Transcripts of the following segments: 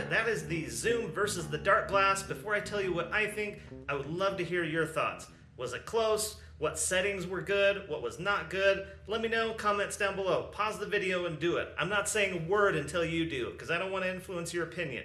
that is the Zoom versus the Darkglass. Before I tell you what I think, I would love to hear your thoughts. Was it close? What settings were good? What was not good? Let me know, comments down below. Pause the video and do it. I'm not saying a word until you do, because I don't want to influence your opinion.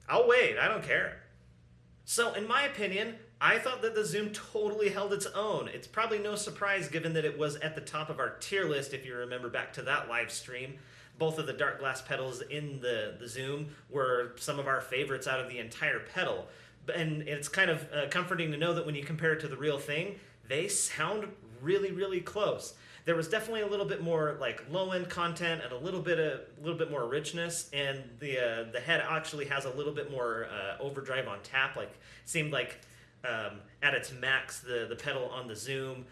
I'll wait, I don't care. So in my opinion, I thought that the Zoom totally held its own. It's probably no surprise given that it was at the top of our tier list, if you remember back to that live stream. Both of the Darkglass pedals in the Zoom were some of our favorites out of the entire pedal. And it's kind of comforting to know that when you compare it to the real thing, they sound really, really close. There was definitely a little bit more like low-end content and a little bit more richness, and the head actually has a little bit more overdrive on tap. Like, it seemed like at its max, the pedal on the Zoom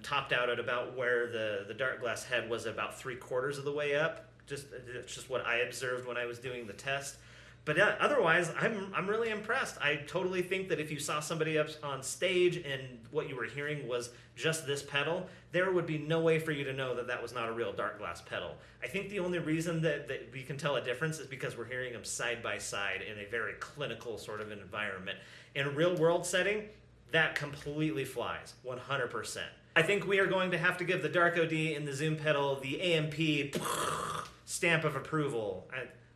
topped out at about where the Darkglass head was about 3/4 of the way up. It's just what I observed when I was doing the test. But otherwise, I'm really impressed. I totally think that if you saw somebody up on stage and what you were hearing was just this pedal, there would be no way for you to know that that was not a real Darkglass pedal. I think the only reason that we can tell a difference is because we're hearing them side by side in a very clinical sort of environment. In a real world setting, that completely flies, 100%. I think we are going to have to give the Dark OD and the Zoom pedal the AMP stamp of approval.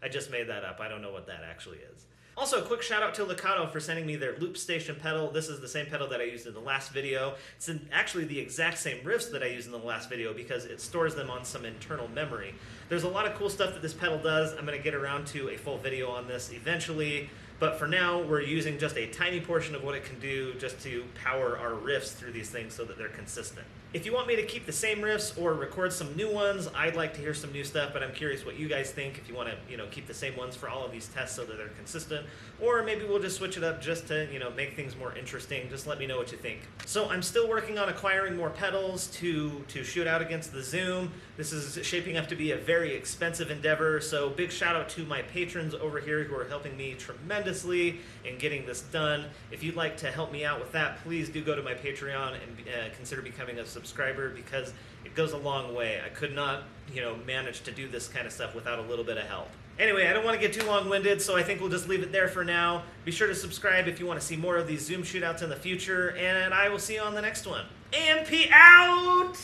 I just made that up. I don't know what that actually is. Also, a quick shout out to Lekato for sending me their Loop Station pedal. This is the same pedal that I used in the last video. It's actually the exact same riffs that I used in the last video because it stores them on some internal memory. There's a lot of cool stuff that this pedal does. I'm going to get around to a full video on this eventually. But for now, we're using just a tiny portion of what it can do just to power our riffs through these things so that they're consistent. If you want me to keep the same riffs or record some new ones, I'd like to hear some new stuff, but I'm curious what you guys think. If you want to, keep the same ones for all of these tests so that they're consistent, or maybe we'll just switch it up just to, make things more interesting. Just let me know what you think. So I'm still working on acquiring more pedals to shoot out against the Zoom. This is shaping up to be a very expensive endeavor, so big shout out to my patrons over here who are helping me tremendously in getting this done. If you'd like to help me out with that, please do go to my Patreon and consider becoming a subscriber, because it goes a long way. I could not, manage to do this kind of stuff without a little bit of help. Anyway, I don't want to get too long-winded, so I think we'll just leave it there for now. Be sure to subscribe if you want to see more of these Zoom shootouts in the future, and I will see you on the next one. AMP out!